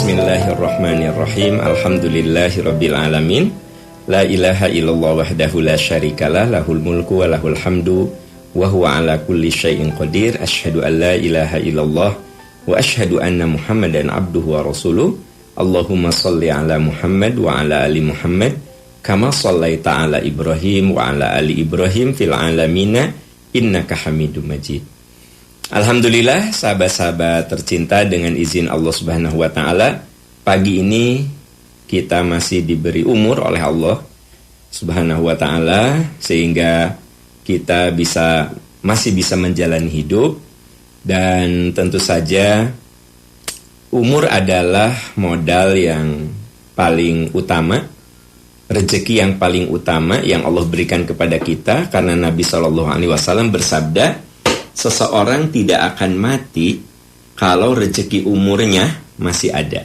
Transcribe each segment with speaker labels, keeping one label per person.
Speaker 1: Bismillahirrahmanirrahim. Alhamdulillahirabbil alamin. La ilaha illallah wahdahu la syarikalah, lahul mulku wa lahul hamdu wa huwa ala kulli syai'in qadir. Asyhadu an la ilaha illallah wa asyhadu anna Muhammadan abduhu wa rasuluh. Allahumma shalli ala Muhammad wa ala ali Muhammad kama shallaita ala Ibrahim wa ala ali Ibrahim fil alamina innaka Hamidum Majid. Alhamdulillah, sahabat-sahabat tercinta, dengan izin Allah Subhanahu wa taala, pagi ini kita masih diberi umur oleh Allah Subhanahu wa taala sehingga kita masih bisa menjalani hidup. Dan tentu saja umur adalah modal yang paling utama, rezeki yang paling utama yang Allah berikan kepada kita, karena Nabi SAW bersabda, seseorang tidak akan mati kalau rezeki umurnya masih ada.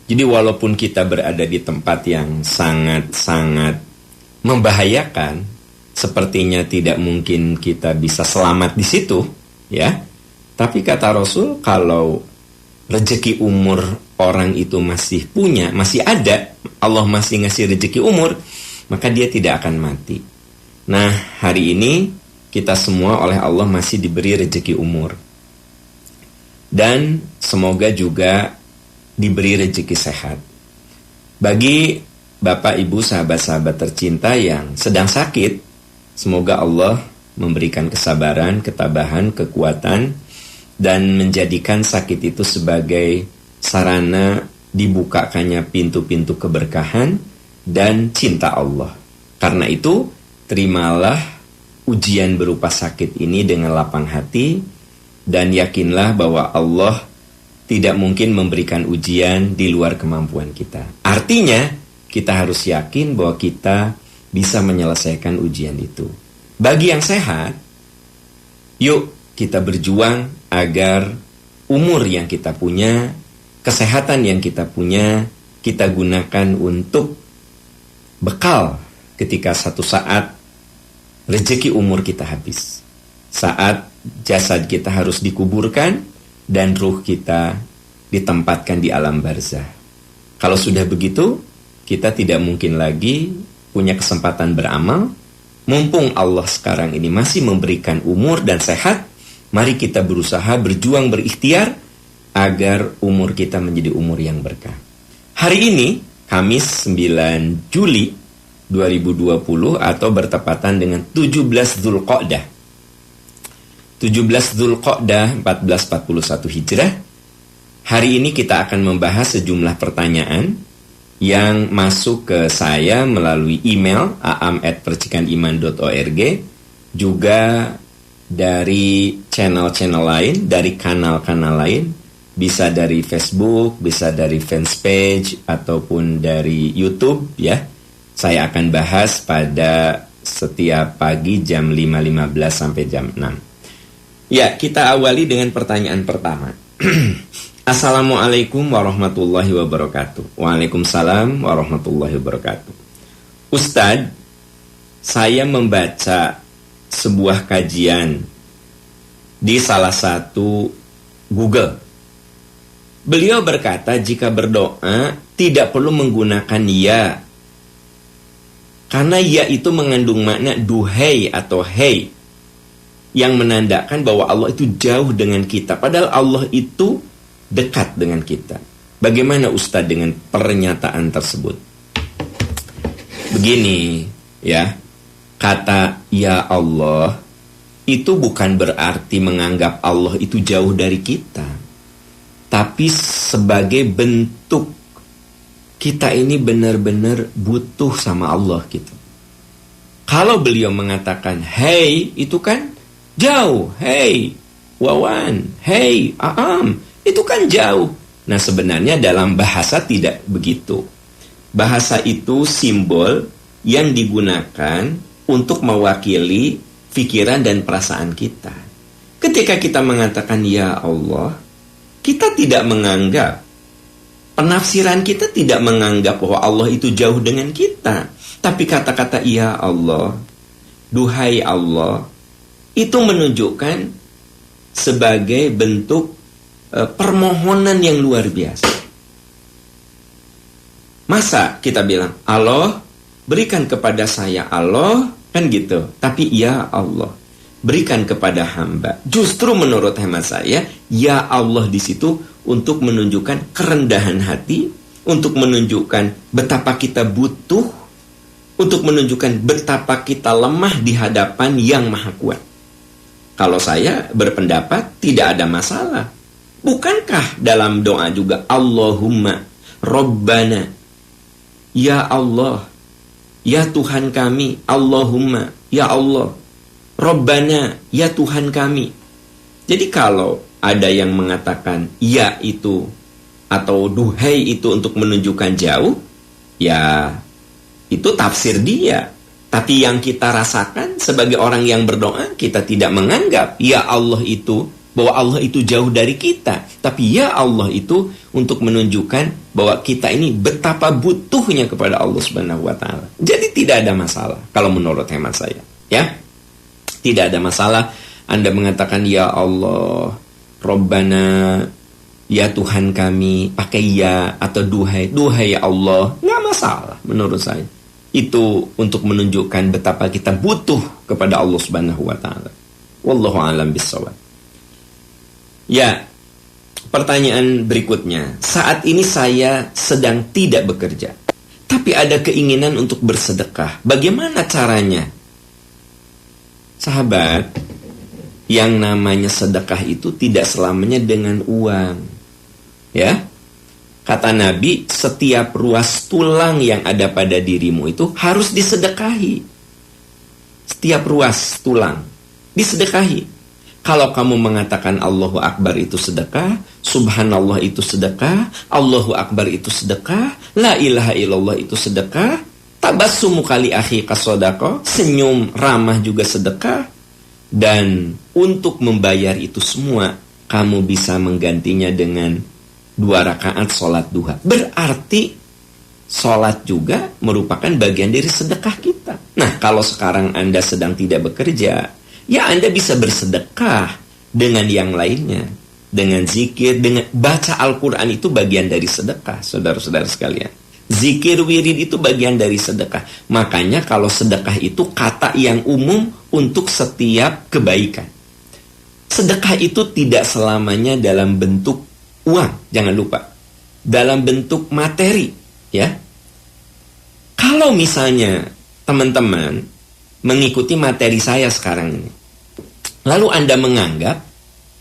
Speaker 1: Jadi walaupun kita berada di tempat yang sangat-sangat membahayakan, sepertinya tidak mungkin kita bisa selamat di situ, ya. Tapi kata Rasul, kalau rezeki umur orang itu masih ada, Allah masih ngasih rezeki umur, maka dia tidak akan mati. Nah, hari ini kita semua oleh Allah masih diberi rezeki umur. Dan semoga juga diberi rezeki sehat. Bagi Bapak, Ibu, sahabat-sahabat tercinta yang sedang sakit, semoga Allah memberikan kesabaran, ketabahan, kekuatan, dan menjadikan sakit itu sebagai sarana dibukakannya pintu-pintu keberkahan dan cinta Allah. Karena itu, terimalah ujian berupa sakit ini dengan lapang hati, dan yakinlah bahwa Allah tidak mungkin memberikan ujian di luar kemampuan kita. Artinya, kita harus yakin bahwa kita bisa menyelesaikan ujian itu. Bagi yang sehat, yuk kita berjuang agar umur yang kita punya, kesehatan yang kita punya, kita gunakan untuk bekal ketika satu saat rezeki umur kita habis. Saat jasad kita harus dikuburkan dan ruh kita ditempatkan di alam barzah. Kalau sudah begitu, kita tidak mungkin lagi punya kesempatan beramal. Mumpung Allah sekarang ini masih memberikan umur dan sehat, mari kita berusaha, berjuang, berikhtiar agar umur kita menjadi umur yang berkah. Hari ini, Kamis 9 Juli 2020 atau bertepatan dengan 17 Dzulqa'dah. 17 Dzulqa'dah 1441 Hijrah. Hari ini kita akan membahas sejumlah pertanyaan yang masuk ke saya melalui email aam@percikaniman.org, juga dari channel-channel lain, dari kanal-kanal lain, bisa dari Facebook, bisa dari fanspage ataupun dari YouTube, ya. Saya akan bahas pada setiap pagi jam 5.15 sampai jam 6. Ya, kita awali dengan pertanyaan pertama. Assalamualaikum warahmatullahi wabarakatuh. Waalaikumsalam warahmatullahi wabarakatuh. Ustadz, saya membaca sebuah kajian di salah satu Google. Beliau berkata jika berdoa tidak perlu menggunakan ya, karena ya itu mengandung makna duhai atau hei, yang menandakan bahwa Allah itu jauh dengan kita, padahal Allah itu dekat dengan kita. Bagaimana Ustadz dengan pernyataan tersebut? Begini, ya, kata ya Allah itu bukan berarti menganggap Allah itu jauh dari kita, tapi sebagai bentuk kita ini benar-benar butuh sama Allah gitu. Kalau beliau mengatakan hey, itu kan jauh. Hey Wawan, hey Aam, itu kan jauh. Nah, sebenarnya dalam bahasa tidak begitu. Bahasa itu simbol yang digunakan untuk mewakili pikiran dan perasaan kita. Ketika kita mengatakan ya Allah, kita tidak menganggap, penafsiran kita tidak menganggap bahwa Allah itu jauh dengan kita. Tapi kata-kata ya Allah, duhai Allah, itu menunjukkan sebagai bentuk permohonan yang luar biasa. Masa kita bilang, Allah berikan kepada saya Allah, kan gitu. Tapi ya Allah berikan kepada hamba. Justru menurut hemat saya, ya Allah di situ untuk menunjukkan kerendahan hati, untuk menunjukkan betapa kita butuh, untuk menunjukkan betapa kita lemah di hadapan yang maha kuat. Kalau saya berpendapat tidak ada masalah. Bukankah dalam doa juga Allahumma Rabbana, ya Allah, ya Tuhan kami, Allahumma, ya Allah, Rabbana, ya Tuhan kami. Jadi kalau ada yang mengatakan ya itu atau duhai itu untuk menunjukkan jauh, ya itu tafsir dia. Tapi yang kita rasakan sebagai orang yang berdoa, kita tidak menganggap ya Allah itu bahwa Allah itu jauh dari kita. Tapi ya Allah itu untuk menunjukkan bahwa kita ini betapa butuhnya kepada Allah Subhanahu wa taala. Jadi tidak ada masalah kalau menurut hemat saya, ya. Tidak ada masalah Anda mengatakan ya Allah, Rabbana, ya Tuhan kami, pakai ya atau duhai ya Allah, nggak masalah menurut saya. Itu untuk menunjukkan betapa kita butuh kepada Allah Subhanahu wa taala. Wallahu a'lam bishawab. Ya, pertanyaan berikutnya. Saat ini saya sedang tidak bekerja, tapi ada keinginan untuk bersedekah. Bagaimana caranya? Sahabat, yang namanya sedekah itu tidak selamanya dengan uang. Ya, kata Nabi, setiap ruas tulang yang ada pada dirimu itu harus disedekahi. Setiap ruas tulang disedekahi. Kalau kamu mengatakan Allahu Akbar itu sedekah, Subhanallah itu sedekah, Allahu Akbar itu sedekah, La ilaha illallah itu sedekah, tabassumu kali akhika sodaqah, senyum ramah juga sedekah. Dan untuk membayar itu semua, kamu bisa menggantinya dengan 2 rakaat sholat duha. Berarti sholat juga merupakan bagian dari sedekah kita. Nah, kalau sekarang Anda sedang tidak bekerja, ya Anda bisa bersedekah dengan yang lainnya. Dengan zikir, dengan baca Al-Quran itu bagian dari sedekah, saudara-saudara sekalian. Zikir wirid itu bagian dari sedekah. Makanya kalau sedekah itu kata yang umum untuk setiap kebaikan. Sedekah itu tidak selamanya dalam bentuk uang, jangan lupa. Dalam bentuk materi, ya. Kalau misalnya teman-teman mengikuti materi saya sekarang ini, lalu Anda menganggap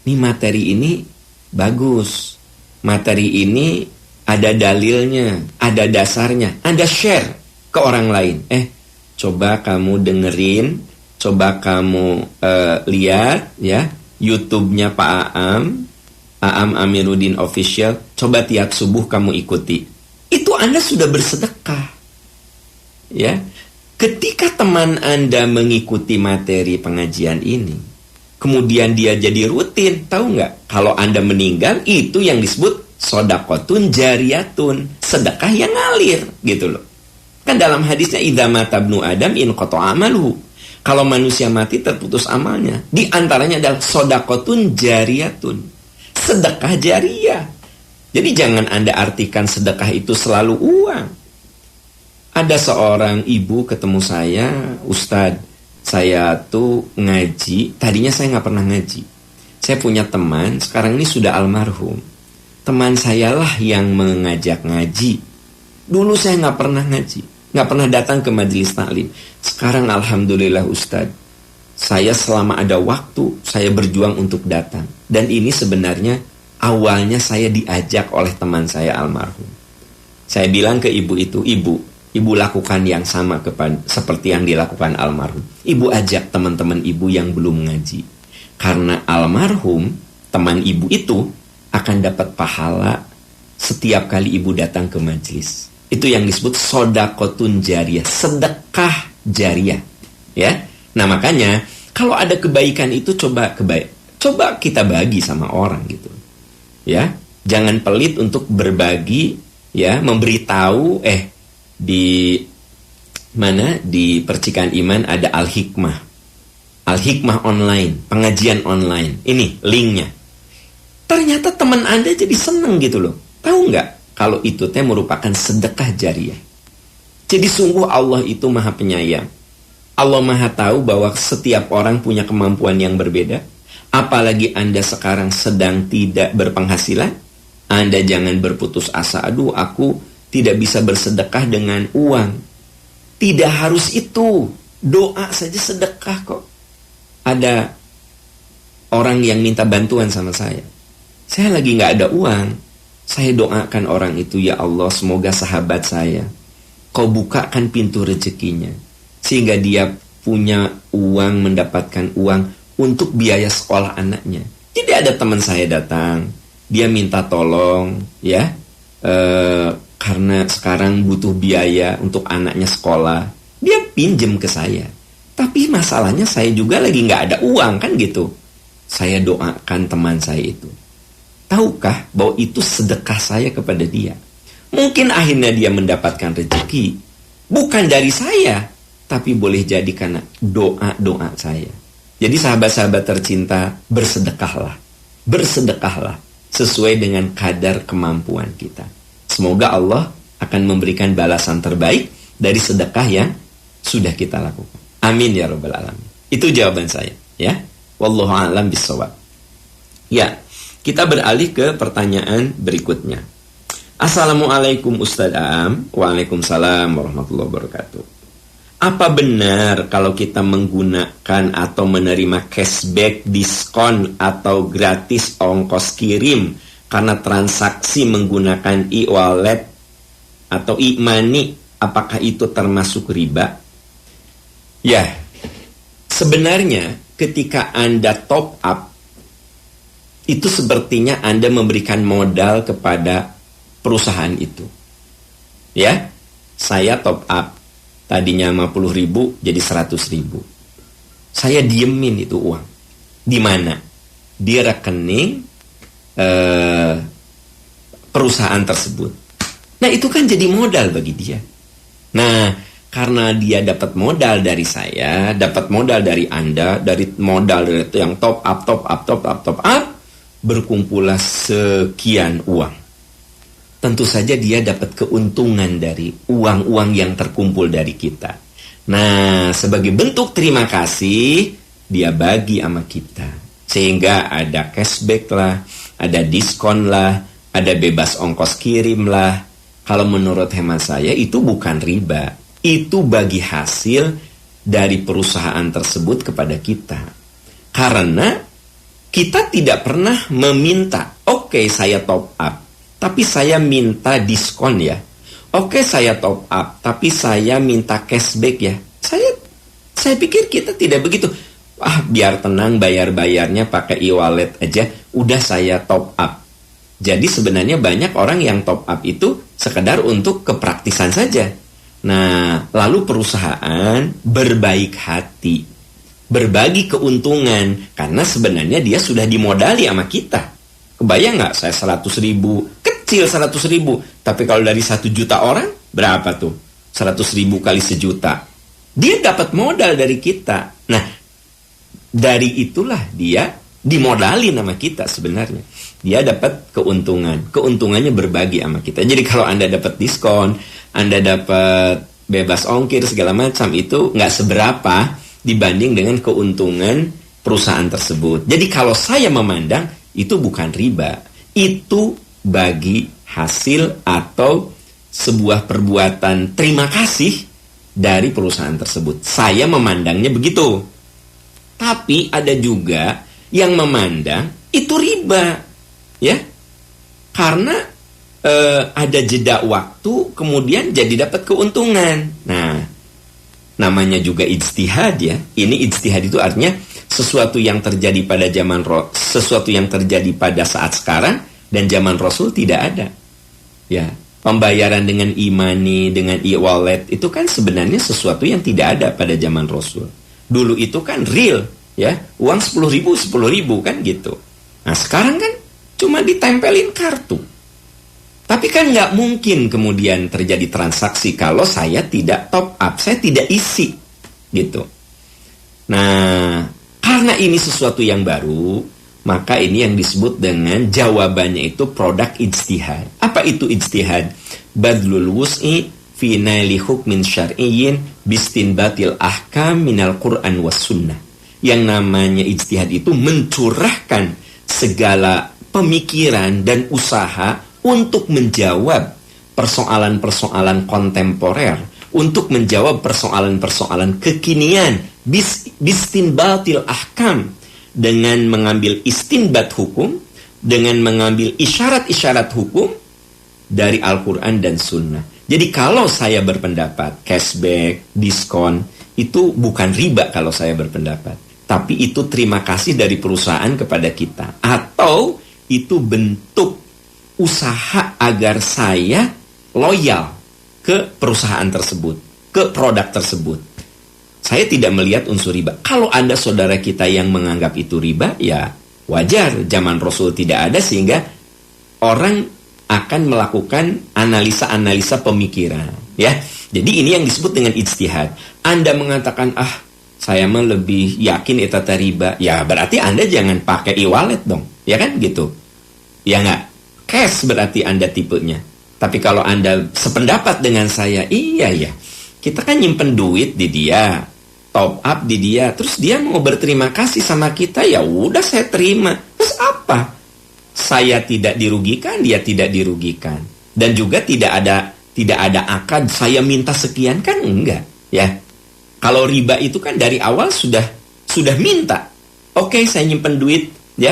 Speaker 1: nih materi ini bagus, materi ini ada dalilnya, ada dasarnya, Anda share ke orang lain. Coba kamu dengerin, coba kamu lihat ya YouTube-nya Pak Aam Amiruddin Official, coba tiap subuh kamu ikuti. Itu Anda sudah bersedekah. Ya. Ketika teman Anda mengikuti materi pengajian ini, kemudian dia jadi rutin, tahu nggak? Kalau Anda meninggal, itu yang disebut sodakotun jariyatun, sedekah yang ngalir, gitu loh. Kan dalam hadisnya idza mata ibnu Adam in qata'a amaluhu. Kalau manusia mati terputus amalnya. Di antaranya adalah sodakotun jariyatun, sedekah jariyah. Jadi jangan Anda artikan sedekah itu selalu uang. Ada seorang ibu ketemu saya, Ustadz, saya tuh ngaji, tadinya saya nggak pernah ngaji. Saya punya teman, sekarang ini sudah almarhum. Teman saya lah yang mengajak ngaji. Dulu saya nggak pernah ngaji, nggak pernah datang ke majelis taklim. Sekarang alhamdulillah Ustadz, saya selama ada waktu, saya berjuang untuk datang. Dan ini sebenarnya awalnya saya diajak oleh teman saya almarhum. Saya bilang ke ibu itu, Ibu lakukan yang sama seperti yang dilakukan almarhum. Ibu ajak teman-teman ibu yang belum ngaji. Karena almarhum, teman ibu itu akan dapat pahala setiap kali ibu datang ke majelis. Itu yang disebut sodakotun jariyah, sedekah jariyah. Ya, nah makanya kalau ada kebaikan itu coba kita bagi sama orang gitu. Ya, jangan pelit untuk berbagi, ya, memberitahu. Di mana di Percikan Iman ada Al-Hikmah online, pengajian online. Ini linknya. Ternyata teman Anda jadi seneng gitu loh. Tahu nggak? kalau itu teh merupakan sedekah jariah. Jadi sungguh Allah itu maha penyayang. Allah maha tahu bahwa setiap orang punya kemampuan yang berbeda. Apalagi Anda sekarang sedang tidak berpenghasilan, Anda jangan berputus asa. Aduh, aku tidak bisa bersedekah dengan uang. Tidak harus itu. Doa saja sedekah kok. Ada orang yang minta bantuan sama saya. Saya lagi gak ada uang. Saya doakan orang itu, ya Allah, semoga sahabat saya, Kau bukakan pintu rezekinya, sehingga dia punya uang, mendapatkan uang untuk biaya sekolah anaknya. Jadi ada teman saya datang, dia minta tolong, ya, karena sekarang butuh biaya untuk anaknya sekolah. Dia pinjem ke saya. Tapi masalahnya saya juga lagi gak ada uang, kan gitu. Saya doakan teman saya itu. Tahukah bahwa itu sedekah saya kepada dia? Mungkin akhirnya dia mendapatkan rezeki. Bukan dari saya, tapi boleh jadi karena doa-doa saya. Jadi sahabat-sahabat tercinta, bersedekahlah. Bersedekahlah sesuai dengan kadar kemampuan kita. Semoga Allah akan memberikan balasan terbaik dari sedekah yang sudah kita lakukan. Amin ya rabbal alamin. Itu jawaban saya, ya. Wallahu a'lam bishawab. Ya. Kita beralih ke pertanyaan berikutnya. Assalamualaikum Ustadz Aam. Waalaikumsalam warahmatullahi wabarakatuh. Apa benar kalau kita menggunakan atau menerima cashback, diskon, atau gratis ongkos kirim karena transaksi menggunakan e-wallet atau e-money, apakah itu termasuk riba? Ya, sebenarnya ketika Anda top up, itu sepertinya Anda memberikan modal kepada perusahaan itu. Ya, saya top up. Tadinya 50.000 jadi 100.000. Saya diemin itu uang. Di mana? Di rekening perusahaan tersebut. Nah, itu kan jadi modal bagi dia. Nah, karena dia dapat modal dari saya, dapat modal dari Anda, dari modal dari itu yang top up, berkumpullah sekian uang. Tentu saja dia dapat keuntungan dari uang-uang yang terkumpul dari kita. Nah, sebagai bentuk terima kasih, dia bagi sama kita. Sehingga ada cashback lah, ada diskon lah, ada bebas ongkos kirim lah. Kalau menurut hemat saya itu bukan riba. Itu bagi hasil dari perusahaan tersebut kepada kita. Karena kita tidak pernah meminta, oke, saya top up, tapi saya minta diskon ya. Oke, saya top up, tapi saya minta cashback ya. Saya pikir kita tidak begitu. Biar tenang, bayar-bayarnya pakai e-wallet aja, udah saya top up. Jadi sebenarnya banyak orang yang top up itu sekedar untuk kepraktisan saja. Nah, lalu perusahaan berbaik hati, berbagi keuntungan, karena sebenarnya dia sudah dimodali sama kita. Kebayang nggak, saya 100.000, kecil 100.000, tapi kalau dari 1 juta orang, berapa tuh? 100.000 kali 1 juta. Dia dapat modal dari kita. Nah, dari itulah dia dimodali sama kita sebenarnya. Dia dapat keuntungan. Keuntungannya berbagi sama kita. Jadi kalau Anda dapat diskon, Anda dapat bebas ongkir segala macam, itu nggak seberapa dibanding dengan keuntungan perusahaan tersebut. Jadi kalau saya memandang itu bukan riba, itu bagi hasil atau sebuah perbuatan terima kasih dari perusahaan tersebut. Saya memandangnya begitu. Tapi ada juga yang memandang itu riba, ya, karena ada jeda waktu kemudian jadi dapat keuntungan. Nah, namanya juga ijtihad ya. Ini ijtihad itu artinya sesuatu yang terjadi pada sesuatu yang terjadi pada saat sekarang dan zaman Rasul tidak ada. Ya, pembayaran dengan e-money, dengan e-wallet itu kan sebenarnya sesuatu yang tidak ada pada zaman Rasul. Dulu itu kan real, ya, uang 10.000 kan gitu. Nah, sekarang kan cuma ditempelin kartu. Tapi kan nggak mungkin kemudian terjadi transaksi kalau saya tidak top up, saya tidak isi, gitu. Nah, karena ini sesuatu yang baru, maka ini yang disebut dengan jawabannya itu produk ijtihad. Apa itu ijtihad? Badlul wus'i fi naili hukmin syar'iyyin bistinbatil ahkam minal Qur'an was sunnah. Yang namanya ijtihad itu mencurahkan segala pemikiran dan usaha untuk menjawab persoalan-persoalan kontemporer, untuk menjawab persoalan-persoalan kekinian, bistinbatil ahkam, dengan mengambil istinbat hukum, dengan mengambil isyarat-isyarat hukum dari Al-Quran dan Sunnah. Jadi kalau saya berpendapat cashback, diskon, itu bukan riba kalau saya berpendapat, tapi itu terima kasih dari perusahaan kepada kita, atau itu bentuk usaha agar saya loyal ke perusahaan tersebut, ke produk tersebut. Saya tidak melihat unsur riba. Kalau ada saudara kita yang menganggap itu riba, ya wajar. Zaman Rasul tidak ada, sehingga orang akan melakukan analisa-analisa pemikiran. Ya, jadi ini yang disebut dengan ijtihad. Anda mengatakan, saya mah lebih yakin itu riba. Ya berarti Anda jangan pakai e-wallet dong, ya kan gitu. Ya nggak, cash berarti Anda tipenya. Tapi kalau Anda sependapat dengan saya, iya ya, kita kan nyimpen duit di dia, top up di dia, terus dia mau berterima kasih sama kita, ya udah saya terima. Terus apa? Saya tidak dirugikan, dia tidak dirugikan. Dan juga tidak ada akad saya minta sekian, kan enggak, ya. Kalau riba itu kan dari awal sudah minta. Oke, saya nyimpen duit ya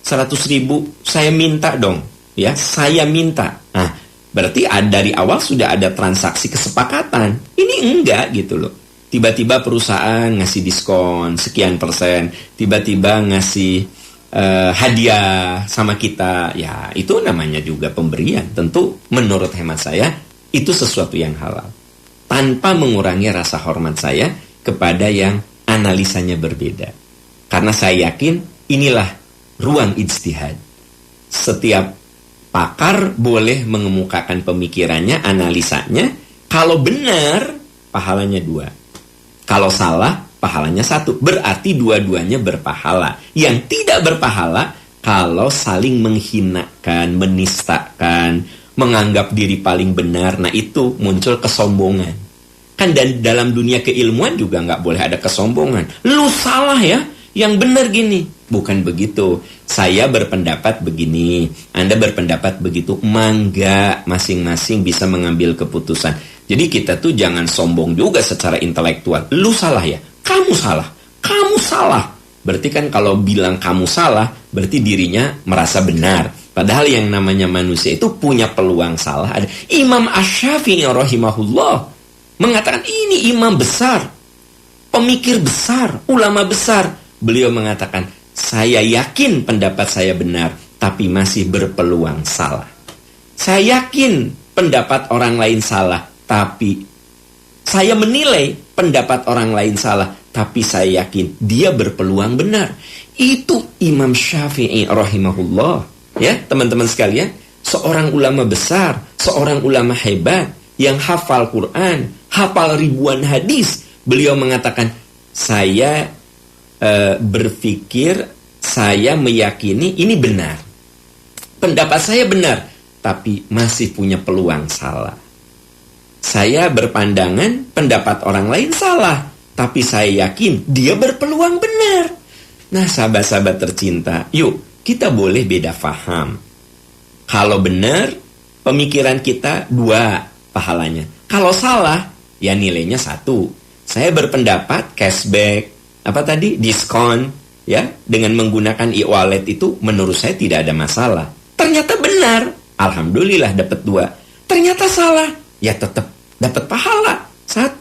Speaker 1: 100.000, saya minta dong, ya, saya minta. Nah, berarti dari awal sudah ada transaksi kesepakatan. Ini enggak gitu loh. Tiba-tiba perusahaan ngasih diskon sekian persen, tiba-tiba ngasih hadiah sama kita. Ya, itu namanya juga pemberian. Tentu menurut hemat saya itu sesuatu yang halal, tanpa mengurangi rasa hormat saya kepada yang analisanya berbeda. Karena saya yakin inilah ruang ijtihad. Setiap pakar boleh mengemukakan pemikirannya, analisanya. Kalau benar, pahalanya 2. Kalau salah, pahalanya 1. Berarti dua-duanya berpahala. Yang tidak berpahala kalau saling menghinakan, menistakan, menganggap diri paling benar. Nah, itu muncul kesombongan. Kan dalam dunia keilmuan juga nggak boleh ada kesombongan. Lu salah ya, yang benar gini. Bukan begitu. Saya berpendapat begini, Anda berpendapat begitu. Mangga, masing-masing bisa mengambil keputusan. Jadi kita tuh jangan sombong juga secara intelektual. Lu salah ya, kamu salah, kamu salah. Berarti kan kalau bilang kamu salah, berarti dirinya merasa benar. Padahal yang namanya manusia itu punya peluang salah. Ada Imam Asy-Syafi'i rahimahullah mengatakan, ini imam besar, pemikir besar, ulama besar. Beliau mengatakan, saya yakin pendapat saya benar, tapi masih berpeluang salah. Saya yakin pendapat orang lain salah, tapi saya menilai pendapat orang lain salah, tapi saya yakin dia berpeluang benar. Itu Imam Syafi'i rahimahullah. Ya, teman-teman sekalian, seorang ulama besar, seorang ulama hebat yang hafal Quran, hafal ribuan hadis. Beliau mengatakan, saya berpikir, saya meyakini ini benar. Pendapat saya benar, tapi masih punya peluang salah. Saya berpandangan pendapat orang lain salah, tapi saya yakin dia berpeluang benar. Nah, sahabat-sahabat tercinta, yuk kita boleh beda faham. Kalau benar, pemikiran kita 2 pahalanya. Kalau salah, ya nilainya 1. Saya berpendapat cashback, diskon, ya, dengan menggunakan e-wallet itu menurut saya tidak ada masalah. Ternyata benar, alhamdulillah dapat 2. Ternyata salah, ya tetap dapat pahala 1.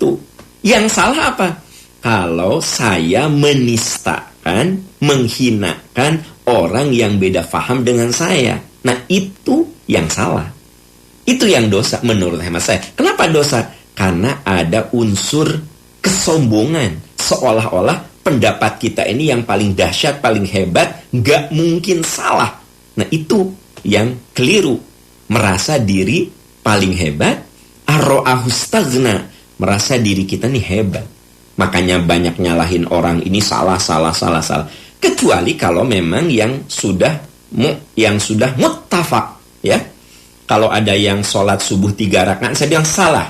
Speaker 1: Yang salah apa? Kalau saya menistakan, menghinakan orang yang beda faham dengan saya. Nah, itu yang salah. Itu yang dosa menurut hemat saya. Kenapa dosa? Karena ada unsur kesombongan. Seolah-olah pendapat kita ini yang paling dahsyat, paling hebat, nggak mungkin salah. Nah, itu yang keliru. Merasa diri paling hebat, ar-ra'ahustagna, merasa diri kita nih hebat. Makanya banyak nyalahin orang, ini salah. Kecuali kalau memang yang sudah muttafaq, ya. Kalau ada yang sholat subuh 3 rakaat, saya bilang salah.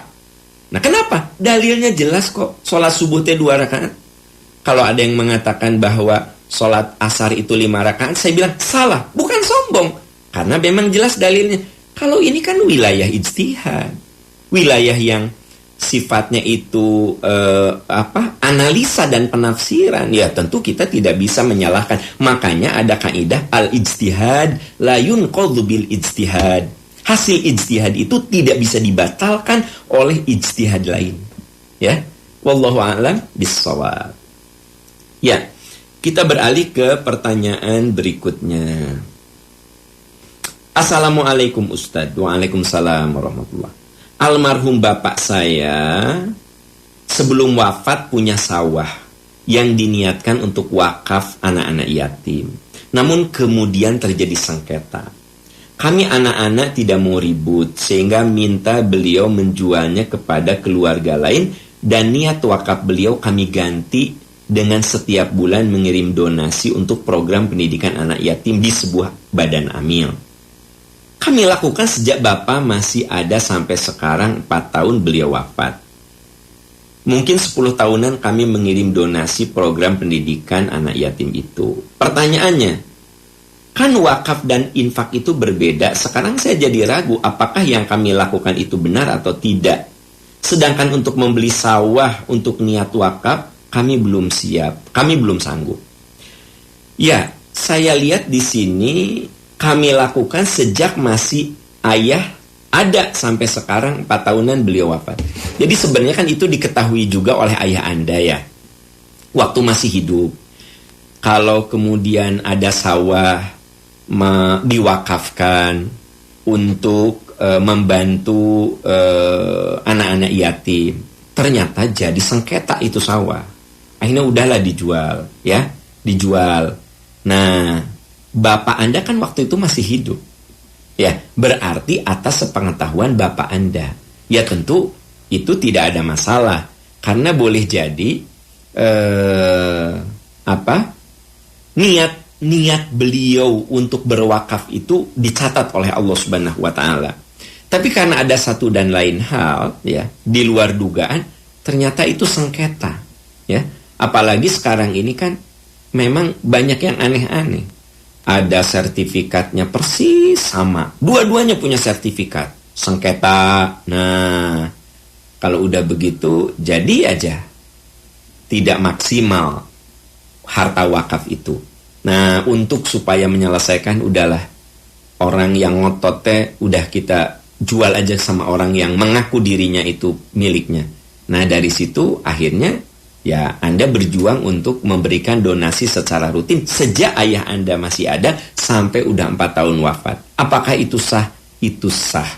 Speaker 1: Nah, kenapa? Dalilnya jelas kok, sholat subuh 2 rakaat. Kalau ada yang mengatakan bahwa sholat asar itu 5 rakaat, saya bilang salah, bukan sombong. Karena memang jelas dalilnya. Kalau ini kan wilayah ijtihad, wilayah yang sifatnya itu analisa dan penafsiran, ya tentu kita tidak bisa menyalahkan. Makanya ada kaidah al-ijtihad la yunqadhu bil ijtihad. Hasil ijtihad itu tidak bisa dibatalkan oleh ijtihad lain. Ya, wallahu a'lam bissawab. Ya, kita beralih ke pertanyaan berikutnya. Assalamualaikum Ustadz. Waalaikumsalam warahmatullah. Almarhum bapak saya sebelum wafat punya sawah yang diniatkan untuk wakaf anak-anak yatim. Namun kemudian terjadi sengketa. Kami anak-anak tidak mau ribut sehingga minta beliau menjualnya kepada keluarga lain dan niat wakaf beliau kami ganti dengan setiap bulan mengirim donasi untuk program pendidikan anak yatim di sebuah badan amil. Kami lakukan sejak bapak masih ada sampai sekarang 4 tahun beliau wafat. Mungkin 10 tahunan kami mengirim donasi program pendidikan anak yatim itu. Pertanyaannya, kan wakaf dan infak itu berbeda. Sekarang saya jadi ragu apakah yang kami lakukan itu benar atau tidak. Sedangkan untuk membeli sawah untuk niat wakaf, kami belum siap, kami belum sanggup. Ya, saya lihat di sini kami lakukan sejak masih ayah ada sampai sekarang 4 tahunan beliau wafat. Jadi sebenarnya kan itu diketahui juga oleh ayah Anda ya, waktu masih hidup. Kalau kemudian ada sawah diwakafkan untuk membantu anak-anak yatim, ternyata jadi sengketa itu sawah. Akhirnya udahlah dijual, ya, dijual. Nah, bapak Anda kan waktu itu masih hidup, ya, berarti atas sepengetahuan bapak Anda, ya tentu itu tidak ada masalah, karena boleh jadi niat beliau untuk berwakaf itu dicatat oleh Allah Subhanahu wa taala. Tapi karena ada satu dan lain hal, ya, di luar dugaan, ternyata itu sengketa, ya. Apalagi sekarang ini kan memang banyak yang aneh-aneh. Ada sertifikatnya persis sama, dua-duanya punya sertifikat, sengketa. Nah, kalau udah begitu, jadi aja tidak maksimal harta wakaf itu. Nah, untuk supaya menyelesaikan, udahlah, orang yang ngototnya udah kita jual aja sama orang yang mengaku dirinya itu miliknya. Nah, dari situ akhirnya ya Anda berjuang untuk memberikan donasi secara rutin sejak ayah Anda masih ada sampai udah 4 tahun wafat. Apakah itu sah? Itu sah.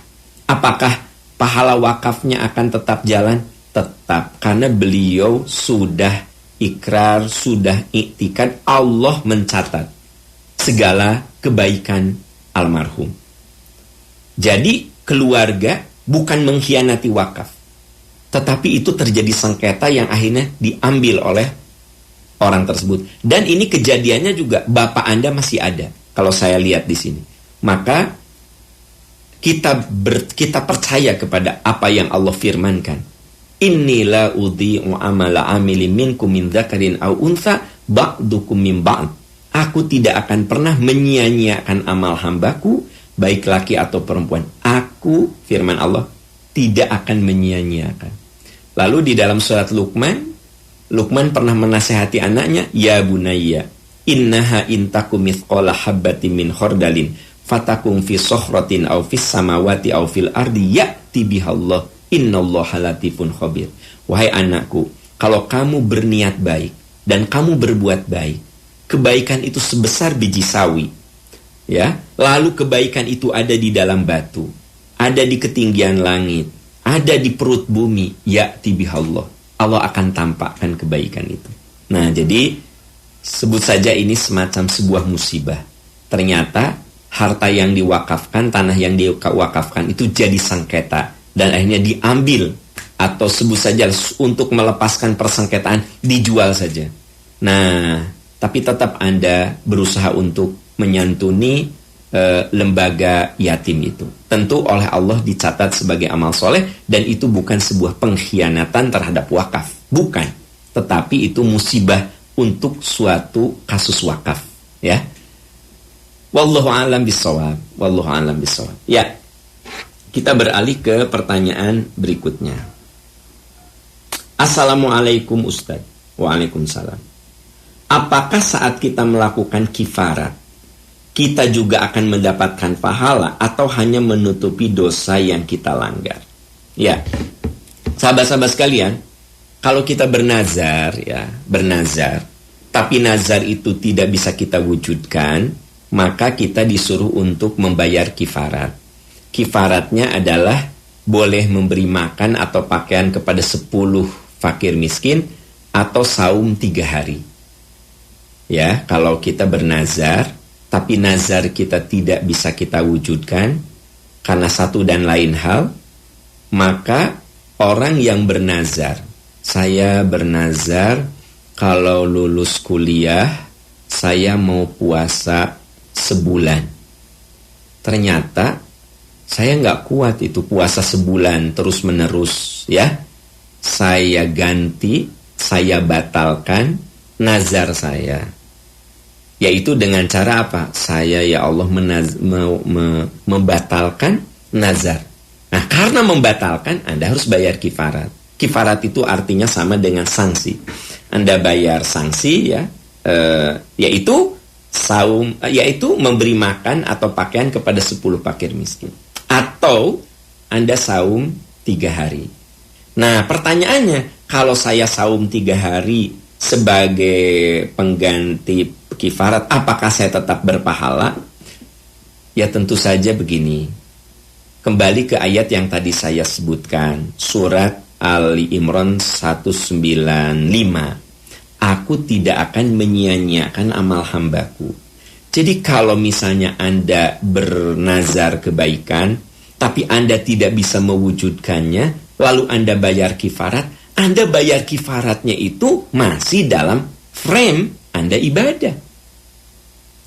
Speaker 1: Apakah pahala wakafnya akan tetap jalan? Tetap, karena beliau sudah ikrar, sudah iktikad, Allah mencatat segala kebaikan almarhum. Jadi keluarga bukan mengkhianati wakaf, tetapi itu terjadi sengketa yang akhirnya diambil oleh orang tersebut. Dan ini kejadiannya juga bapak Anda masih ada, kalau saya lihat di sini. Maka kita percaya kepada apa yang Allah firmankan. Innila udhi'u amala amilin minkum min dzakarin aw untha ba'dukum min ba'd. Aku tidak akan pernah menyia-nyiakan amal hambaku, baik laki atau perempuan. Aku, firman Allah, tidak akan menyia-nyiakan. Lalu di dalam surat Luqman pernah menasihati anaknya, ya bunayya, innaha intakum mithqala habbatin min khardalin fatakum fi sokhratin aw fis samawati aw fil ardi ya'ti bihallah. Innallaha latifun khabir. Wahai anakku, kalau kamu berniat baik dan kamu berbuat baik, kebaikan itu sebesar biji sawi, ya. Lalu kebaikan itu ada di dalam batu, ada di ketinggian langit, ada di perut bumi, ya'ti bihallah. Allah akan tampakkan kebaikan itu. Nah, jadi sebut saja ini semacam sebuah musibah. Ternyata harta yang diwakafkan, tanah yang diwakafkan itu jadi sengketa. Dan akhirnya diambil, atau sebut saja untuk melepaskan persengketaan, dijual saja. Nah, tapi tetap Anda berusaha untuk menyantuni lembaga yatim itu. Tentu oleh Allah dicatat sebagai amal soleh, dan itu bukan sebuah pengkhianatan terhadap wakaf. Bukan. Tetapi itu musibah untuk suatu kasus wakaf. Ya. Wallahu a'lam bishawab. Wallahu a'lam bishawab. Ya. Kita beralih ke pertanyaan berikutnya. Assalamualaikum Ustaz. Waalaikumsalam. Apakah saat kita melakukan kifarat, kita juga akan mendapatkan pahala atau hanya menutupi dosa yang kita langgar? Ya, sahabat-sahabat sekalian, kalau kita bernazar, tapi nazar itu tidak bisa kita wujudkan, maka kita disuruh untuk membayar kifarat. Kifaratnya adalah boleh memberi makan atau pakaian kepada 10 fakir miskin atau saum 3 hari. Ya, kalau kita bernazar tapi nazar kita tidak bisa kita wujudkan karena satu dan lain hal, maka orang yang bernazar, saya bernazar kalau lulus kuliah saya mau puasa sebulan. Ternyata saya nggak kuat itu puasa sebulan terus menerus, ya. Saya ganti, saya batalkan nazar saya. Yaitu dengan cara apa? Saya, ya Allah, membatalkan nazar. Nah, karena membatalkan, Anda harus bayar kifarat. Kifarat itu artinya sama dengan sanksi. Anda bayar sanksi, ya, yaitu saum, yaitu memberi makan atau pakaian kepada 10 fakir miskin. Atau Anda saum 3 hari. Nah, pertanyaannya, kalau saya saum 3 hari sebagai pengganti kifarat, apakah saya tetap berpahala? Ya tentu saja begini. Kembali ke ayat yang tadi saya sebutkan, surat Ali Imran 195. Aku tidak akan menyia-nyiakan amal hambaku. Jadi kalau misalnya Anda bernazar kebaikan, tapi Anda tidak bisa mewujudkannya, lalu Anda bayar kifarat, Anda bayar kifaratnya itu masih dalam frame Anda ibadah.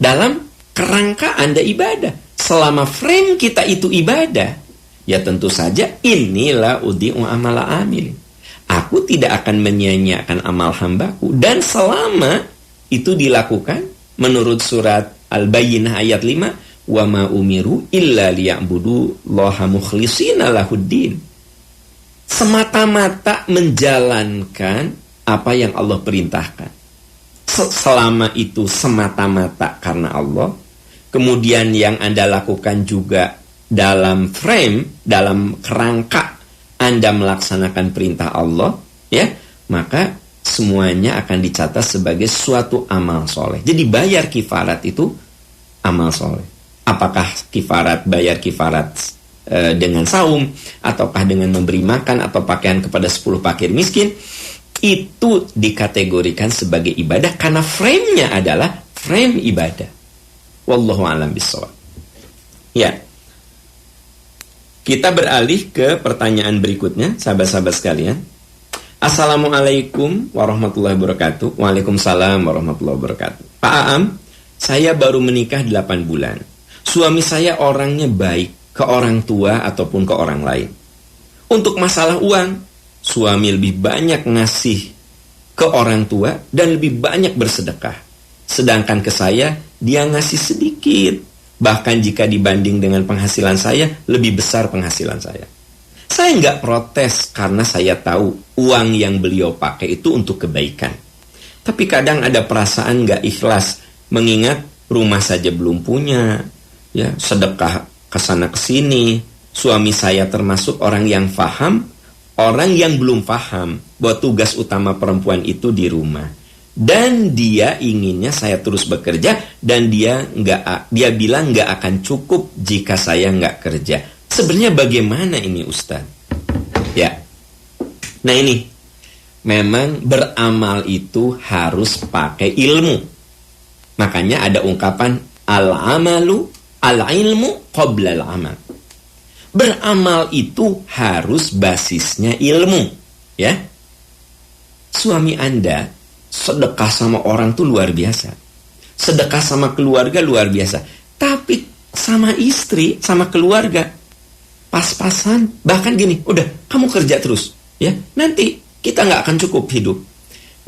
Speaker 1: Dalam kerangka Anda ibadah. Selama frame kita itu ibadah, ya tentu saja inilah udi'u amala amil. Aku tidak akan menyia-nyiakan amal hambaku. Dan selama itu dilakukan menurut surat Al-Bayyinah ayat 5, wa ma umiru illa liya'budu llaha mukhlishina lahuddin. Semata-mata menjalankan apa yang Allah perintahkan. Selama itu semata-mata karena Allah, kemudian yang Anda lakukan juga dalam frame, dalam kerangka Anda melaksanakan perintah Allah, ya, maka semuanya akan dicatat sebagai suatu amal soleh. Jadi bayar kifarat itu amal soleh. Apakah kifarat, bayar kifarat dengan saum, ataukah dengan memberi makan atau pakaian kepada 10 fakir miskin, itu dikategorikan sebagai ibadah karena frame-nya adalah frame ibadah. Wallahu a'lam bishawab. Ya. Kita beralih ke pertanyaan berikutnya, sahabat-sahabat sekalian. Assalamualaikum warahmatullahi wabarakatuh. Waalaikumsalam warahmatullahi wabarakatuh. Pak Aam, saya baru menikah 8 bulan. Suami saya orangnya baik ke orang tua ataupun ke orang lain. Untuk masalah uang, suami lebih banyak ngasih ke orang tua dan lebih banyak bersedekah. Sedangkan ke saya, dia ngasih sedikit. Bahkan jika dibanding dengan penghasilan saya, lebih besar penghasilan saya. Saya nggak protes karena saya tahu uang yang beliau pakai itu untuk kebaikan. Tapi kadang ada perasaan nggak ikhlas, mengingat rumah saja belum punya, ya, sedekah kesana kesini. Suami saya termasuk orang yang faham, orang yang belum paham bahwa tugas utama perempuan itu di rumah. Dan dia inginnya saya terus bekerja, dan dia bilang nggak akan cukup jika saya nggak kerja. Sebenarnya bagaimana ini Ustaz? Ya, nah ini memang beramal itu harus pakai ilmu. Makanya ada ungkapan al-amalu al-ilmu qabla al-amal. Beramal itu harus basisnya ilmu, ya. Suami Anda sedekah sama orang tuh luar biasa. Sedekah sama keluarga luar biasa. Tapi sama istri, sama keluarga, pas-pasan. Bahkan gini, udah kamu kerja terus, ya nanti kita nggak akan cukup hidup.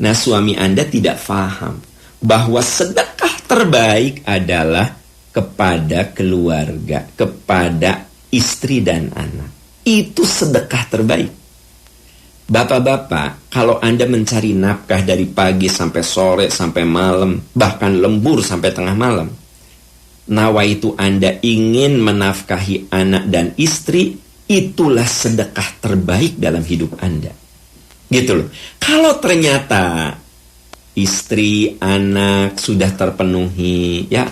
Speaker 1: Nah, suami Anda tidak paham bahwa sedekah terbaik adalah kepada keluarga, kepada istri dan anak. Itu sedekah terbaik. Bapak-bapak, kalau Anda mencari nafkah dari pagi sampai sore, sampai malam, bahkan lembur sampai tengah malam, nawaitu Anda ingin menafkahi anak dan istri, itulah sedekah terbaik dalam hidup Anda. Gitu loh. Kalau ternyata istri, anak sudah terpenuhi, ya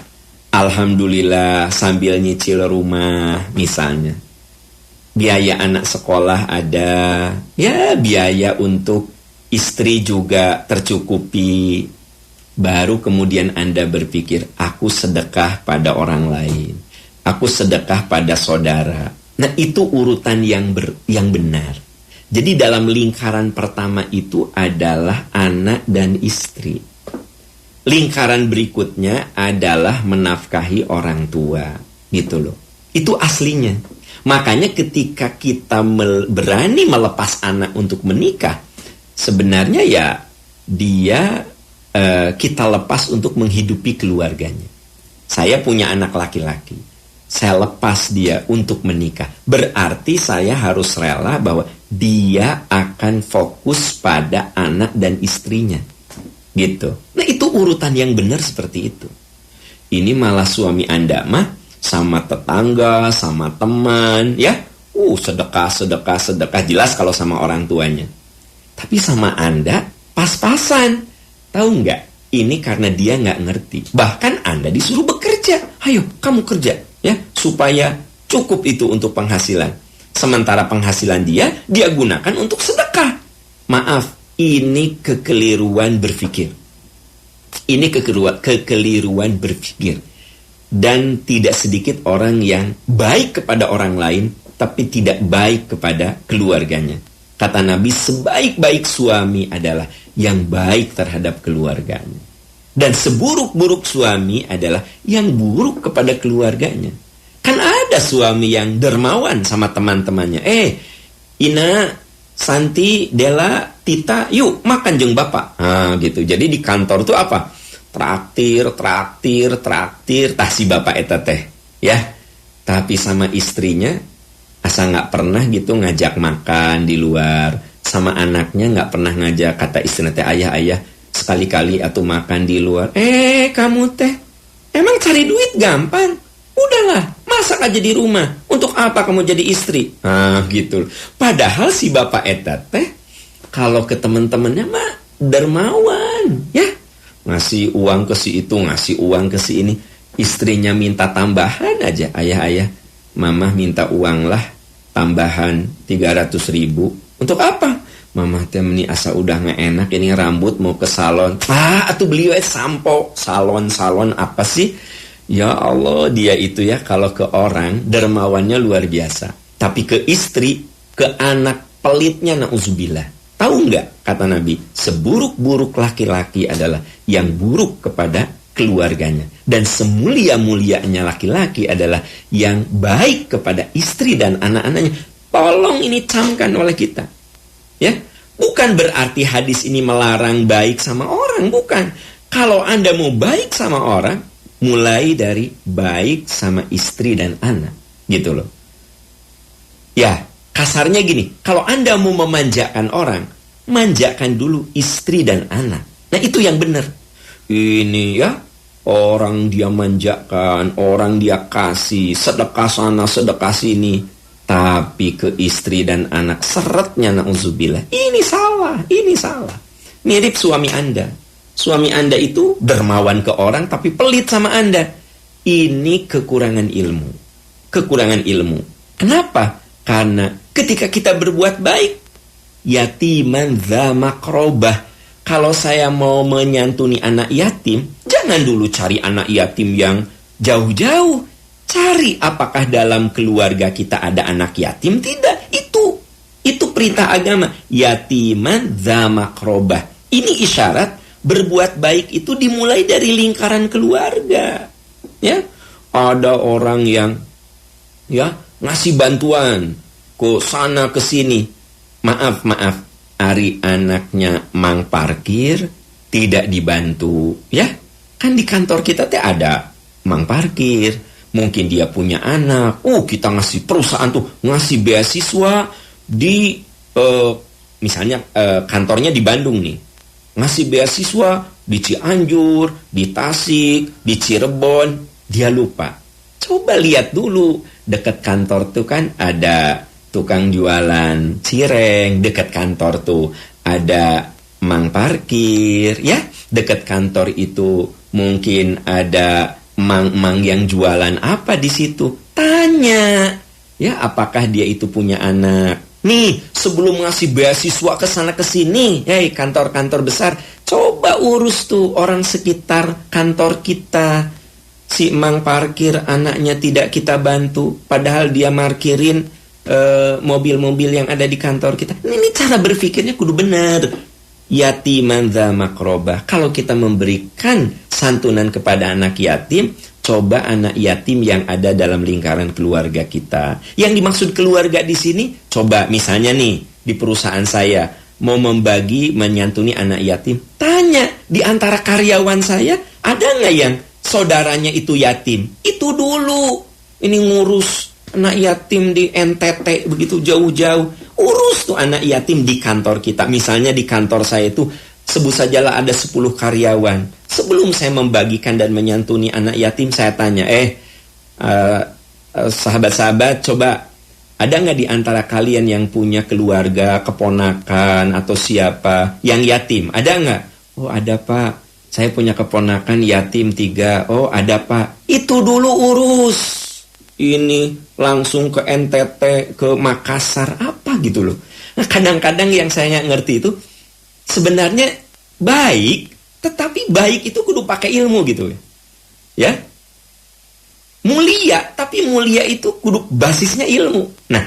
Speaker 1: alhamdulillah sambil nyicil rumah misalnya. Biaya anak sekolah ada, ya biaya untuk istri juga tercukupi. Baru kemudian Anda berpikir, aku sedekah pada orang lain, aku sedekah pada saudara. Nah, itu urutan yang benar. Jadi dalam lingkaran pertama itu adalah anak dan istri. Lingkaran berikutnya adalah menafkahi orang tua, gitu loh. Itu aslinya. Makanya ketika kita berani melepas anak untuk menikah, sebenarnya ya dia kita lepas untuk menghidupi keluarganya. Saya punya anak laki-laki, saya lepas dia untuk menikah. Berarti saya harus rela bahwa dia akan fokus pada anak dan istrinya. Gitu. Nah, itu urutan yang benar seperti itu. Ini malah suami Anda mah sama tetangga, sama teman, ya. Sedekah. Jelas kalau sama orang tuanya. Tapi sama Anda, pas-pasan. Tahu nggak? Ini karena dia nggak ngerti. Bahkan Anda disuruh bekerja. Ayo, kamu kerja, ya, supaya cukup itu untuk penghasilan. Sementara penghasilan dia gunakan untuk sedekah. Maaf, ini kekeliruan berpikir. Ini kekeliruan berpikir. Dan tidak sedikit orang yang baik kepada orang lain, tapi tidak baik kepada keluarganya. Kata Nabi, sebaik-baik suami adalah yang baik terhadap keluarganya. Dan seburuk-buruk suami adalah yang buruk kepada keluarganya. Kan ada suami yang dermawan sama teman-temannya. Ina, Santi, Dela, Tita, yuk makan jeung bapak. Gitu. Jadi di kantor tuh apa? Traktir, tah si bapak eta teh, ya. Tapi sama istrinya asa nggak pernah gitu ngajak makan di luar. Sama anaknya nggak pernah ngajak, kata istrinya teh, ayah sekali-kali atuh makan di luar. Kamu teh emang cari duit gampang? Udahlah, masak aja di rumah. Untuk apa kamu jadi istri? Gitu. Padahal si bapak eta teh kalau ke temen-temennya mah dermawan, ya. Ngasih uang ke si itu, ngasih uang ke si ini. Istrinya minta tambahan aja. Ayah, mama minta uang lah tambahan 300.000. Untuk apa? Mama teh meni asa udah gak enak ini rambut mau ke salon. Atuh beli sampo. Salon apa sih? Ya Allah, dia itu ya kalau ke orang dermawannya luar biasa. Tapi ke istri, ke anak pelitnya na'udzubillah. Tahu nggak, kata Nabi, seburuk-buruk laki-laki adalah yang buruk kepada keluarganya. Dan semulia-mulianya laki-laki adalah yang baik kepada istri dan anak-anaknya. Tolong ini camkan oleh kita. Ya, bukan berarti hadis ini melarang baik sama orang, bukan. Kalau Anda mau baik sama orang, mulai dari baik sama istri dan anak. Gitu loh. Ya, kasarnya gini, kalau Anda mau memanjakan orang, manjakan dulu istri dan anak. Nah, itu yang benar. Ini ya, orang dia manjakan, orang dia kasih, sedekah sana, sedekah sini. Tapi ke istri dan anak seretnya, na'udzubillah. Ini salah. Mirip suami Anda. Suami Anda itu dermawan ke orang, tapi pelit sama Anda. Ini kekurangan ilmu. Kenapa? Karena ketika kita berbuat baik, yatiman dza makrobah. Kalau saya mau menyantuni anak yatim, jangan dulu cari anak yatim yang jauh-jauh. Cari apakah dalam keluarga kita ada anak yatim? Tidak. Itu perintah agama. Yatiman dza makrobah. Ini isyarat berbuat baik itu dimulai dari lingkaran keluarga. Ya, ada orang yang ngasih bantuan ke sana ke sini. Maaf, ari anaknya mang parkir tidak dibantu. Ya, kan di kantor kita teh ada mang parkir. Mungkin dia punya anak. Kita ngasih perusahaan tuh ngasih beasiswa di misalnya kantornya di Bandung nih. Ngasih beasiswa di Cianjur, di Tasik, di Cirebon. Dia lupa. Coba lihat dulu, dekat kantor tuh kan ada tukang jualan cireng, dekat kantor tuh ada mang parkir, ya. Dekat kantor itu mungkin ada mang-mang yang jualan apa di situ. Tanya, ya, apakah dia itu punya anak? Nih, sebelum ngasih beasiswa ke sana ke sini, kantor-kantor besar, coba urus tuh orang sekitar kantor kita. Si mang parkir anaknya tidak kita bantu, padahal dia markirin mobil-mobil yang ada di kantor kita. Ini cara berpikirnya kudu benar. Yatiman dza makrobah. Kalau kita memberikan santunan kepada anak yatim, coba anak yatim yang ada dalam lingkaran keluarga kita. Yang dimaksud keluarga di sini, coba misalnya nih di perusahaan saya mau membagi menyantuni anak yatim, tanya di antara karyawan saya ada nggak yang saudaranya itu yatim? Itu dulu. Ini ngurus anak yatim di NTT begitu jauh-jauh. Urus tuh anak yatim di kantor kita. Misalnya di kantor saya itu sebut sajalah ada 10 karyawan. Sebelum saya membagikan dan menyantuni anak yatim, saya tanya, sahabat-sahabat, coba ada nggak di antara kalian yang punya keluarga, keponakan atau siapa yang yatim? Ada nggak? Oh, ada Pak. Saya punya keponakan yatim 3. Oh, ada Pak. Itu dulu urus. Ini langsung ke NTT, ke Makassar, apa gitu loh. Nah, kadang-kadang yang saya nggak ngerti itu sebenarnya baik, tetapi baik itu kudu pakai ilmu gitu ya. Mulia, tapi mulia itu kudu basisnya ilmu. Nah,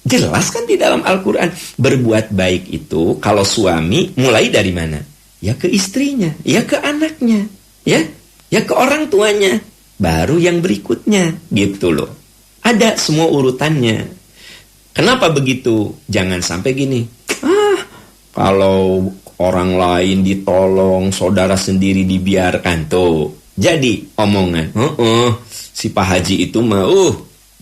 Speaker 1: jelas kan di dalam Al-Quran, berbuat baik itu kalau suami mulai dari mana? Ya ke istrinya, ya ke anaknya, ya ke orang tuanya. Baru yang berikutnya, gitu loh. Ada semua urutannya. Kenapa begitu? Jangan sampai gini. Kalau orang lain ditolong, saudara sendiri dibiarkan. Tuh, jadi omongan. Si Pak Haji itu mah,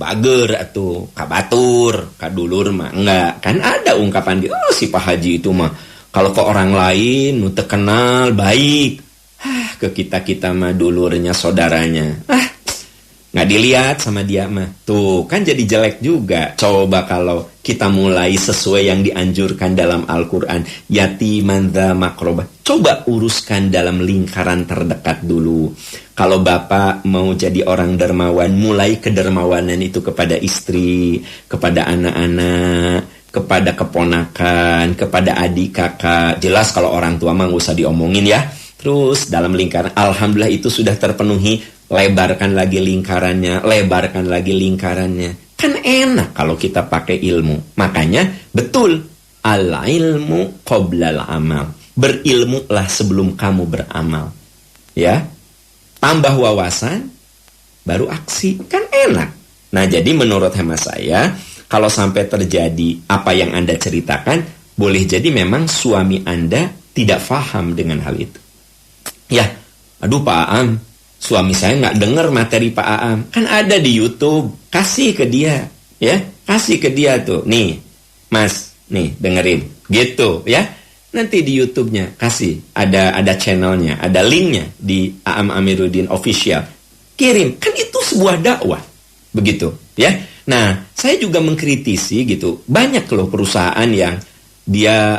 Speaker 1: bager atuh, kabatur, kadulur mah. Enggak, kan ada ungkapan gitu. Si Pak Haji itu mah, kalau ke orang lain, nu teu kenal, baik. Ke kita mah dulurnya, saudaranya. Nggak dilihat sama dia mah. Tuh, kan jadi jelek juga. Coba kalau kita mulai sesuai yang dianjurkan dalam Al-Quran. Yatiman dza makrobah. Coba uruskan dalam lingkaran terdekat dulu. Kalau bapak mau jadi orang dermawan, mulai kedermawanan itu kepada istri, kepada anak-anak, kepada keponakan, kepada adik kakak. Jelas kalau orang tua mah nggak usah diomongin ya. Terus dalam lingkaran, alhamdulillah itu sudah terpenuhi, lebarkan lagi lingkarannya, Kan enak kalau kita pakai ilmu. Makanya betul, al-ilmu qoblal amal. Berilmulah sebelum kamu beramal. Ya, tambah wawasan, baru aksi. Kan enak. Nah, jadi menurut hemat saya, kalau sampai terjadi apa yang Anda ceritakan, boleh jadi memang suami Anda tidak paham dengan hal itu. Ya, aduh Pak Aam, suami saya nggak dengar materi Pak Aam. Kan ada di YouTube, kasih ke dia, ya, kasih ke dia tuh. Nih, Mas, nih dengerin, gitu, ya. Nanti di YouTube-nya kasih, ada channelnya, ada linknya di Aam Amiruddin Official. Kirim, kan itu sebuah dakwah, begitu, ya. Nah, saya juga mengkritisi gitu, banyak loh perusahaan yang dia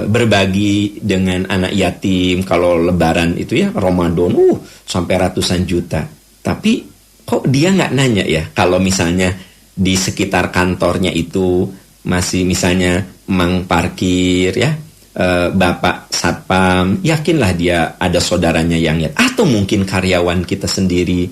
Speaker 1: berbagi dengan anak yatim kalau lebaran itu ya, Ramadan sampai ratusan juta. Tapi kok dia nggak nanya ya, kalau misalnya di sekitar kantornya itu masih misalnya mang parkir ya, bapak satpam, yakinlah dia ada saudaranya yang yatim, atau mungkin karyawan kita sendiri,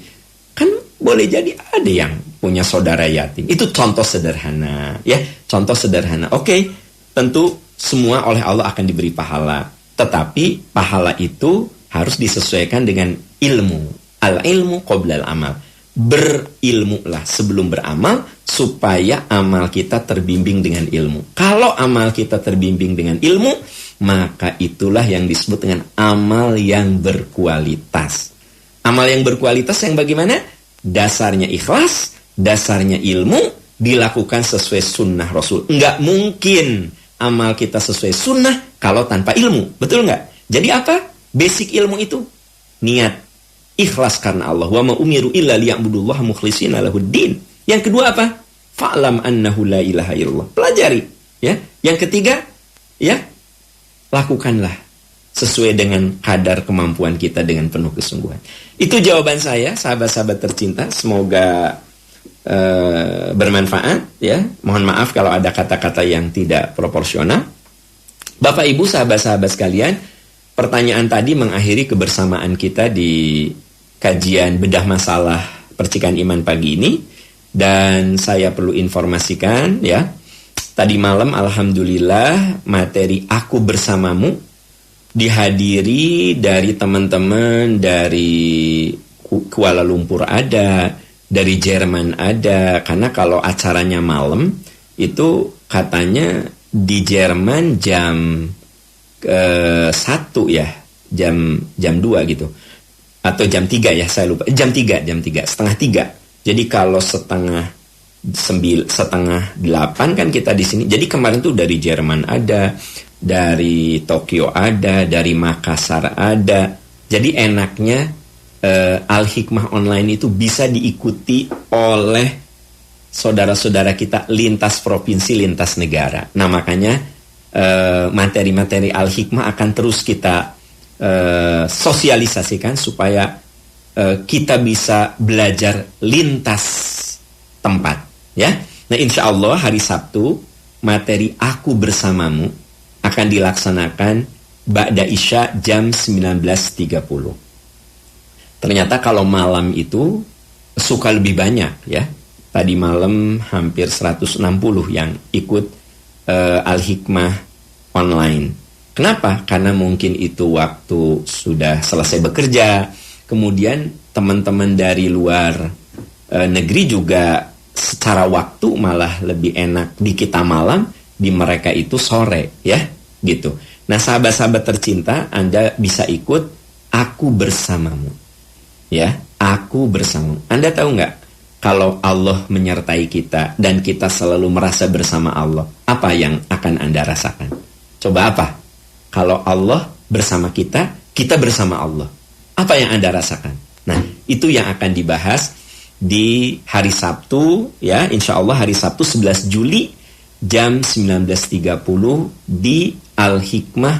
Speaker 1: kan boleh jadi ada yang punya saudara yatim. Itu contoh sederhana ya, contoh sederhana. Oke. Tentu semua oleh Allah akan diberi pahala. Tetapi pahala itu harus disesuaikan dengan ilmu. Al-ilmu qoblal amal. Berilmulah sebelum beramal, supaya amal kita terbimbing dengan ilmu. Kalau amal kita terbimbing dengan ilmu, maka itulah yang disebut dengan amal yang berkualitas. Amal yang berkualitas yang bagaimana? Dasarnya ikhlas, dasarnya ilmu, dilakukan sesuai sunnah Rasul. Enggak mungkin amal kita sesuai sunnah kalau tanpa ilmu. Betul enggak? Jadi apa? Basic ilmu itu niat. Ikhlas karena Allah. Wa ma umiru illa liya'budullaha mukhlishina lahuddin. Yang kedua apa? Fa'lam annahu la ilaha illallah. Pelajari, ya. Yang ketiga, ya, lakukanlah sesuai dengan kadar kemampuan kita dengan penuh kesungguhan. Itu jawaban saya, sahabat-sahabat tercinta. Semoga bermanfaat, ya. Mohon maaf kalau ada kata-kata yang tidak proporsional. Bapak Ibu, sahabat-sahabat sekalian, pertanyaan tadi mengakhiri kebersamaan kita di kajian bedah masalah percikan iman pagi ini. Dan saya perlu informasikan, ya, tadi malam alhamdulillah materi Aku Bersamamu dihadiri dari teman-teman dari Kuala Lumpur ada, dari Jerman ada. Karena kalau acaranya malam itu katanya di Jerman jam 1 ya, jam 2 gitu, atau jam 3 ya, saya lupa, jam 3, setengah 3. Jadi kalau setengah 8 kan kita di sini. Jadi kemarin tuh dari Jerman ada, dari Tokyo ada, dari Makassar ada. Jadi enaknya Al-Hikmah online itu bisa diikuti oleh saudara-saudara kita lintas provinsi, lintas negara. Nah makanya materi-materi Al-Hikmah akan terus kita sosialisasikan supaya kita bisa belajar lintas tempat, ya. Nah insya Allah hari Sabtu materi Aku Bersamamu akan dilaksanakan ba'da Isya jam 19.30. Ternyata kalau malam itu suka lebih banyak, ya. Tadi malam hampir 160 yang ikut Al-Hikmah online. Kenapa? Karena mungkin itu waktu sudah selesai bekerja. Kemudian teman-teman dari luar negeri juga secara waktu malah lebih enak di kita malam, di mereka itu sore, ya, gitu. Nah, sahabat-sahabat tercinta, Anda bisa ikut Aku Bersamamu, ya, Aku Bersamamu. Anda tahu nggak, kalau Allah menyertai kita dan kita selalu merasa bersama Allah, apa yang akan Anda rasakan? Coba apa? Kalau Allah bersama kita, kita bersama Allah. Apa yang Anda rasakan? Nah, itu yang akan dibahas di hari Sabtu, ya, insya Allah hari Sabtu 11 Juli jam 19.30 di Al-Hikmah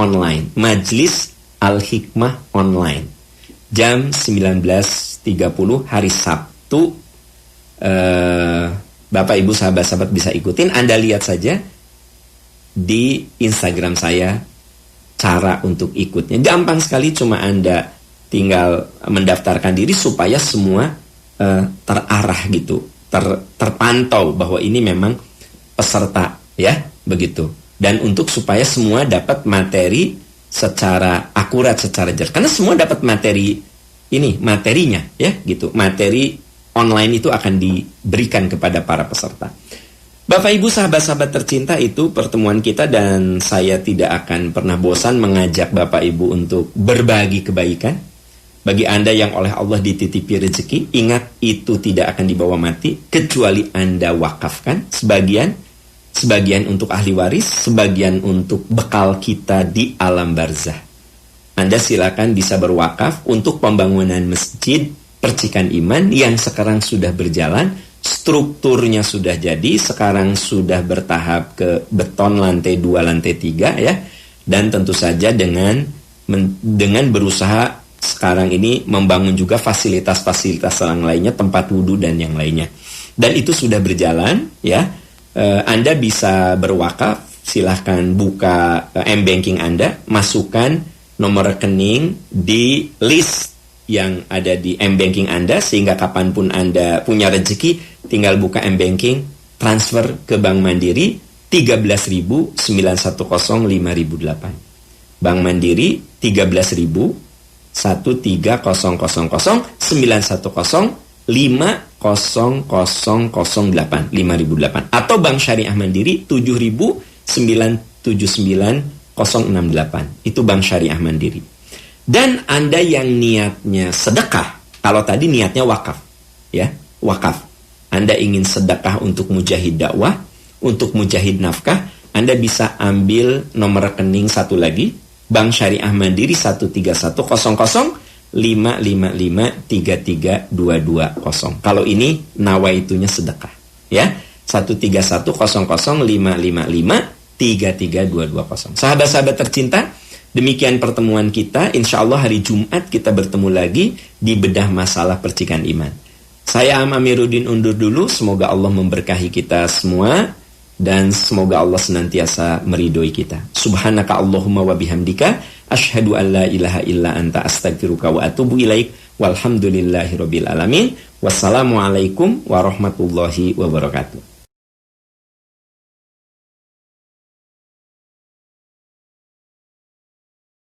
Speaker 1: online, Majelis Al-Hikmah online, jam 19.30 hari Sabtu. Bapak Ibu sahabat-sahabat bisa ikutin. Anda lihat saja di Instagram saya cara untuk ikutnya. Gampang sekali, cuma Anda tinggal mendaftarkan diri supaya semua terarah gitu, terpantau bahwa ini memang peserta, ya, begitu. Dan untuk supaya semua dapat materi secara akurat, secara jelas. Karena semua dapat materi ini, materinya, ya, gitu. Materi online itu akan diberikan kepada para peserta. Bapak Ibu sahabat-sahabat tercinta, itu pertemuan kita dan saya tidak akan pernah bosan mengajak Bapak Ibu untuk berbagi kebaikan. Bagi Anda yang oleh Allah dititipi rezeki, ingat itu tidak akan dibawa mati kecuali Anda wakafkan sebagian untuk ahli waris, sebagian untuk bekal kita di alam barzah. Anda silakan bisa berwakaf untuk pembangunan masjid Percikan Iman yang sekarang sudah berjalan. Strukturnya sudah jadi, sekarang sudah bertahap ke beton lantai 2, lantai 3, ya. Dan tentu saja dengan berusaha sekarang ini membangun juga fasilitas-fasilitas yang lainnya, tempat wudhu dan yang lainnya. Dan itu sudah berjalan, ya. Anda bisa berwakaf, silahkan buka M-Banking Anda, masukkan nomor rekening di list yang ada di M-Banking Anda, sehingga kapanpun Anda punya rezeki, tinggal buka M-Banking, transfer ke Bank Mandiri 13.910.5008. Bank Mandiri 13.000 13009105008 atau Bank Syariah Mandiri 70979 itu Bank Syariah Mandiri. Dan Anda yang niatnya sedekah, kalau tadi niatnya wakaf, ya, wakaf. Anda ingin sedekah untuk mujahid dakwah, untuk mujahid nafkah, Anda bisa ambil nomor rekening satu lagi, Bank Syariah Mandiri 1310055533220. Kalau ini nawaitunya sedekah, ya. 1310055533220. Sahabat-sahabat tercinta, demikian pertemuan kita. Insya Allah hari Jumat kita bertemu lagi di bedah masalah percikan iman. Saya Amiruddin undur dulu. Semoga Allah memberkahi kita semua dan semoga Allah senantiasa meridhoi kita. Subhanaka Allahumma wa bihamdika asyhadu an la ilaha illa anta astaghfiruka wa atubu ilaik. Walhamdulillahirabbil alamin. Wassalamualaikum warahmatullahi wabarakatuh.